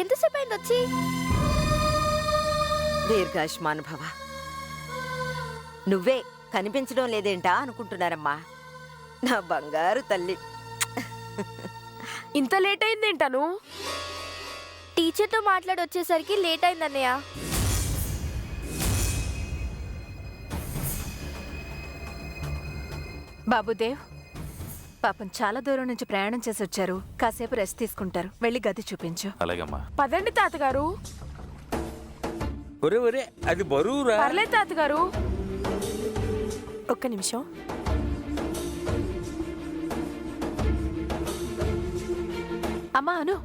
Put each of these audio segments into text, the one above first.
ఎంతసేపు అయింది వచ్చి? దీర్ఘాయుష్మాన్ భవ. నువ్వే కనిపించడం లేదేంటా అనుకుంటున్నారమ్మా. నా బంగారు తల్లి. ఇంత లేట్ అయిందేంటను? టీచర్తో మాట్లాడి వచ్చేసరికి లేట్ అయింది అన్నయ్య. బాబుదేవ్, పాపం చాలా దూరం నుంచి ప్రయాణం చేసి వచ్చారు. కాసేపు రెస్ట్ తీసుకుంటారు. వెళ్ళి గది చూపించు. అలాగమ్మా. పదండి తాతగారు. ఒరే ఒరే, అది బరువురా. పర్లేదు తాతగారు. ఒక్క నిమిషం. అమ్మా అను,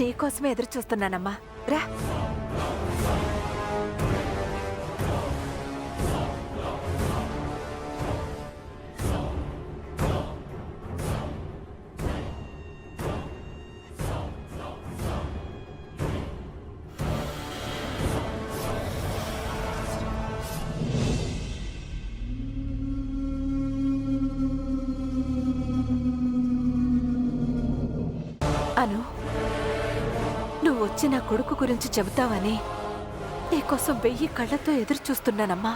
నీకోసమే ఎదురు చూస్తున్నానమ్మా. రా. అను, నువ్వు వచ్చి నా కొడుకు గురించి చెబుతావని నీకోసం 1000 కళ్ళతో ఎదురు చూస్తున్నానమ్మా.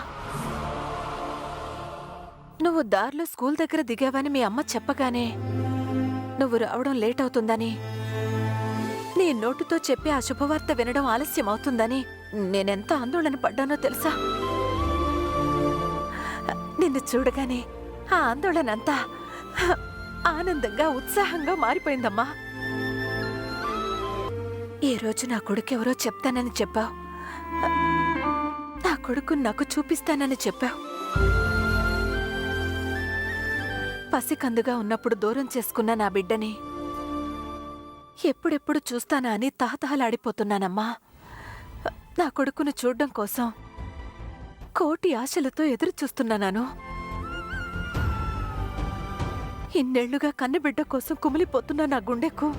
నువ్వు దారిలో స్కూల్ దగ్గర దిగావని మీ అమ్మ చెప్పగానే నువ్వు రావడం లేట్ అవుతుందని, నీ నోటితో చెప్పి ఆ శుభవార్త వినడం ఆలస్యం అవుతుందని నేనెంత ఆందోళన పడ్డానో తెలుసా? నిన్ను చూడగానే ఆ ఆందోళన అంతా ఆనందంగా, ఉత్సాహంగా మారిపోయిందమ్మా. ఈ రోజు నా కొడుకెవరో చెప్తానని చెప్పావు. నా కొడుకు నాకు చూపిస్తానని చెప్పావు. పసికందుగా ఉన్నప్పుడు దూరం చేసుకున్న నా బిడ్డని ఎప్పుడెప్పుడు చూస్తానా అని తహతహలాడిపోతున్నానమ్మా. నా కొడుకును చూడ్డం కోసం కోటి ఆశలతో ఎదురు చూస్తున్నాను. ఇన్నేళ్లుగా కన్నబిడ్డ కోసం కుమిలిపోతున్న నా గుండెకు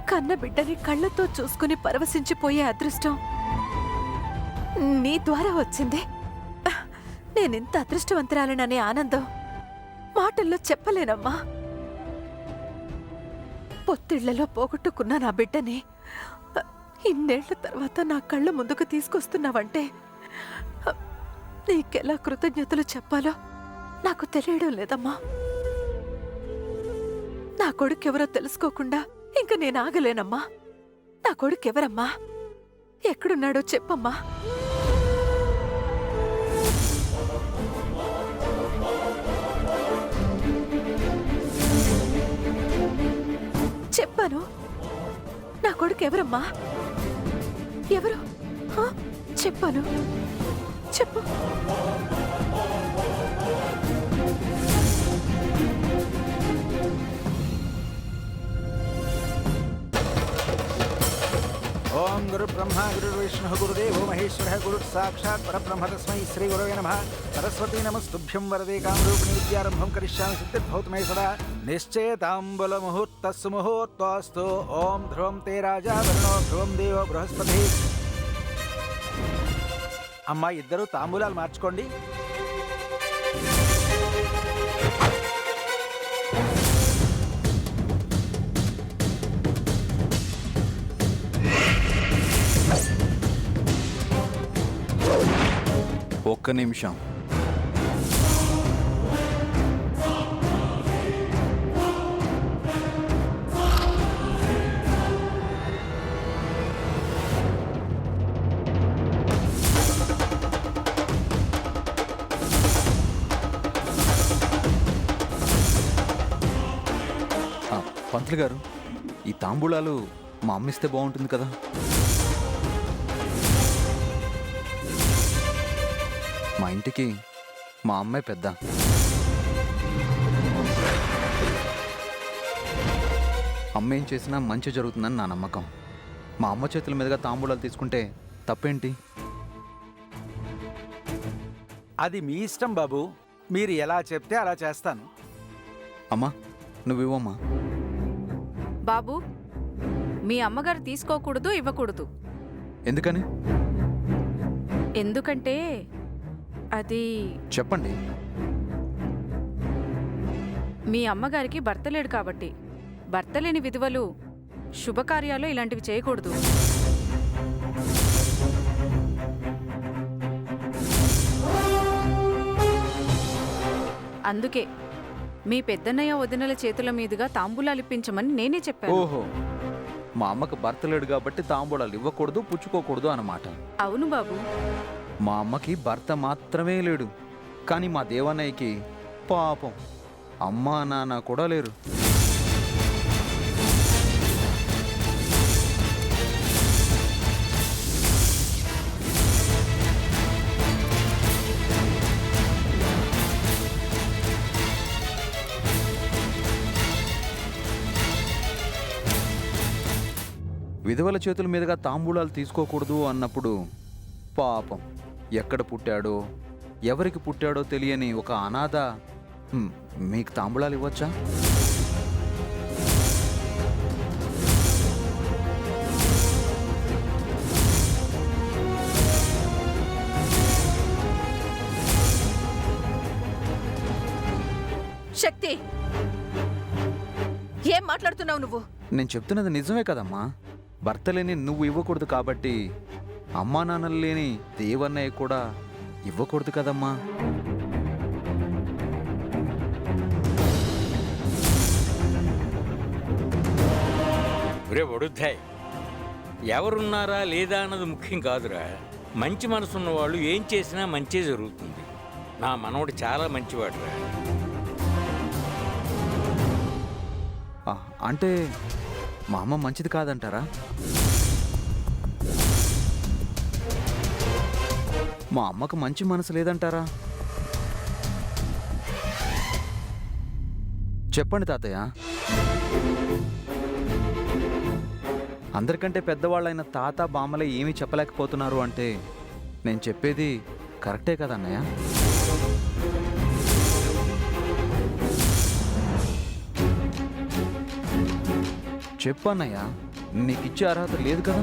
కన్నబిడ్డని కళ్ళతో చూసుకుని పరవశించిపోయే అదృష్టం నీ ద్వారా వచ్చింది. నేనింత అదృష్టవంతురాలననే ఆనందం మాటల్లో చెప్పలేనమ్మా. పొత్తిళ్లలో పోగొట్టుకున్న నా బిడ్డని ఇన్నేళ్ల తర్వాత నా కళ్ళ ముందుకు తీసుకొస్తున్నావంటే నీకెలా కృతజ్ఞతలు చెప్పాలో నాకు తెలియడం లేదమ్మా. నా కొడుకెవరో తెలుసుకోకుండా ఇంక నేను ఆగలేనమ్మా. నా కొడుకెవరమ్మా? ఎక్కడున్నాడో చెప్పమ్మా. చెప్పాను. నా కొడుకెవరమ్మా? ఎవరు? చెప్పాను. చెప్పు. ఓం గురు బ్రహ్మ గురు విష్ణు గురుదేవో మహేశ్వర గురు సాక్షాత్ పరబ్రహ్మ తస్మై శ్రీ గురవే నమః. సరస్వతీ నమస్తుభ్యం వరదే కామరూపిణీ విద్యారంభం కరిష్యామి సిద్ధిర్భవతు మే సదా. నిశ్చయతాంబుల ముహూర్తస్సు ముహూర్తోస్తు. ఓం ధ్రువం తే రాజా వరుణో ధ్రువం దేవో బృహస్పతి. అమ్మా, ఇద్దరు తాంబూలాలు మార్చుకోండి. ఒక్క నిమిషం. పంతులు గారు, ఈ తాంబూలాలు మా అమ్మిస్తే బాగుంటుంది కదా. మా ఇంటికి మా అమ్మాయి పెద్ద. అమ్మ ఏం చేసినా మంచి జరుగుతుందని నా నమ్మకం. మా అమ్మ చేతుల మీదుగా తాంబూలాలు తీసుకుంటే తప్పేంటి? అది మీ ఇష్టం బాబు. మీరు ఎలా చెప్తే అలా చేస్తాను. అమ్మా, నువ్వివ్వమ్మా. బాబు, మీ అమ్మగారు తీసుకోకూడదు, ఇవ్వకూడదు. ఎందుకని? ఎందుకంటే అది చెప్పండి. మీ అమ్మగారికి భర్త లేడు కాబట్టి. భర్త లేని విధవలు శుభకార్యాలు ఇలాంటివి చేయకూడదు. అందుకే మీ పెద్దన్నయ్య వదినల చేతుల మీదుగా తాంబూలాలిప్పించమని నేనే చెప్పాను. ఓహో, మా అమ్మకు భర్త లేడు కాబట్టి తాంబూలాలు ఇవ్వకూడదు, పుచ్చుకోకూడదు అన్నమాట. అవును బాబు. మా అమ్మకి భర్త మాత్రమే లేడు, కానీ మా దేవన్నయ్యకి పాపం అమ్మా నాన్న కూడా లేరు. విధవల చేతుల మీదుగా తాంబూలాలు తీసుకోకూడదు అన్నప్పుడు పాపం ఎక్కడ పుట్టాడో ఎవరికి పుట్టాడో తెలియని ఒక అనాథ మీకు తాంబూలాలు ఇవ్వచ్చా? శక్తి, ఏం మాట్లాడుతున్నావు నువ్వు? నేను చెప్తున్నది నిజమే కదమ్మా. భర్త లేని నువ్వు ఇవ్వకూడదు కాబట్టి అమ్మా నాన్నలు లేని దేవన్నయ్య కూడా ఇవ్వకూడదు కదమ్మా. ఒరే వడుద్దాయ్, ఎవరున్నారా లేదా అన్నది ముఖ్యం కాదురా. మంచి మనసున్న వాళ్ళు ఏం చేసినా మంచే జరుగుతుంది. నా మనవడు చాలా మంచివాడురా. అంటే మా అమ్మ మంచిది కాదంటారా? మా అమ్మకు మంచి మనసు లేదంటారా? చెప్పండి తాతయ్య. అందరికంటే పెద్దవాళ్ళైన తాత బామ్మలే ఏమీ చెప్పలేకపోతున్నారు అంటే నేను చెప్పేది కరెక్టే కదా అన్నయ్య? చెప్పు అన్నయ్య, నీకు ఇచ్చే అర్హత లేదు కదా?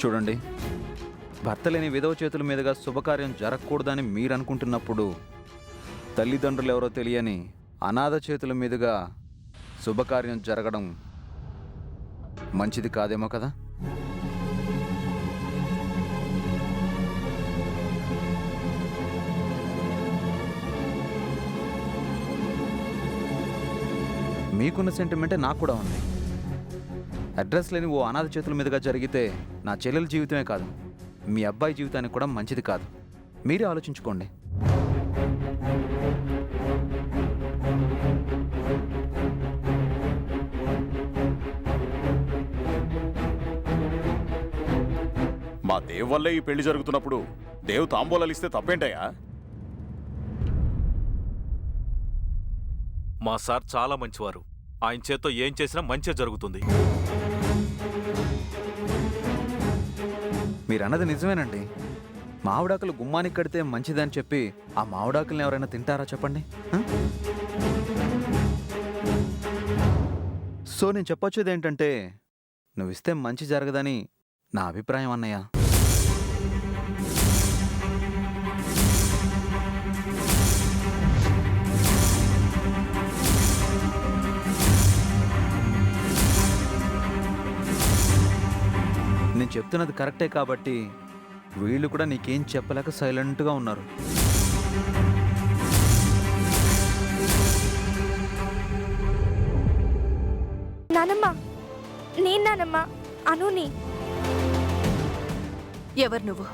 చూడండి, భర్త లేని విధవ చేతుల మీదుగా శుభకార్యం జరగకూడదని మీరు అనుకుంటున్నప్పుడు తల్లిదండ్రులు ఎవరో తెలియని అనాథ చేతుల మీదుగా శుభకార్యం జరగడం మంచిది కాదేమో కదా? మీకున్న సెంటిమెంటే నాకు కూడా ఉంది. అడ్రస్ లేని ఓ అనాథ చేతుల మీదుగా జరిగితే నా చెల్లెల జీవితమే కాదు, మీ అబ్బాయి జీవితానికి కూడా మంచిది కాదు. మీరే ఆలోచించుకోండి. మా దేవ్ వల్లే ఈ పెళ్లి జరుగుతున్నప్పుడు దేవ్ తాంబూలాలు ఇస్తే తప్పేంటయ్యా? మా సార్ చాలా మంచివారు. ఆయన చేత్తో ఏం చేసినా మంచి జరుగుతుంది. మీరన్నది నిజమేనండి. మామిడాకులు గుమ్మానికి కడితే మంచిదని చెప్పి ఆ మామిడాకుల్ని ఎవరైనా తింటారా చెప్పండి? సో నేను చెప్పొచ్చేది ఏంటంటే, నువ్వు ఇస్తే మంచి జరగదని నా అభిప్రాయం అన్నయ్య. నేను చెప్తున్నది కరెక్టే కాబట్టి వీళ్ళు కూడా నీకేం చెప్పలేక సైలెంట్గా ఉన్నారు. నానమ్మ, నేను నానమ్మ, అనుని. ఎవరు నువ్వు?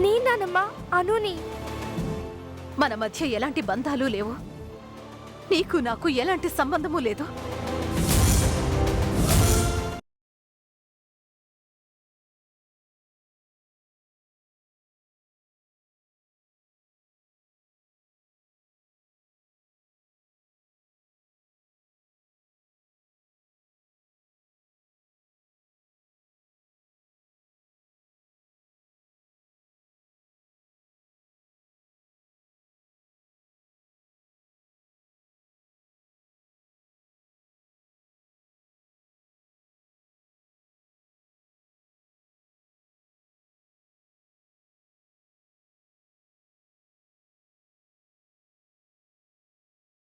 నేను నానమ్మ, అనుని. మన మధ్య ఎలాంటి బంధాలు లేవు, నీకు నాకు ఎలాంటి సంబంధము లేదు.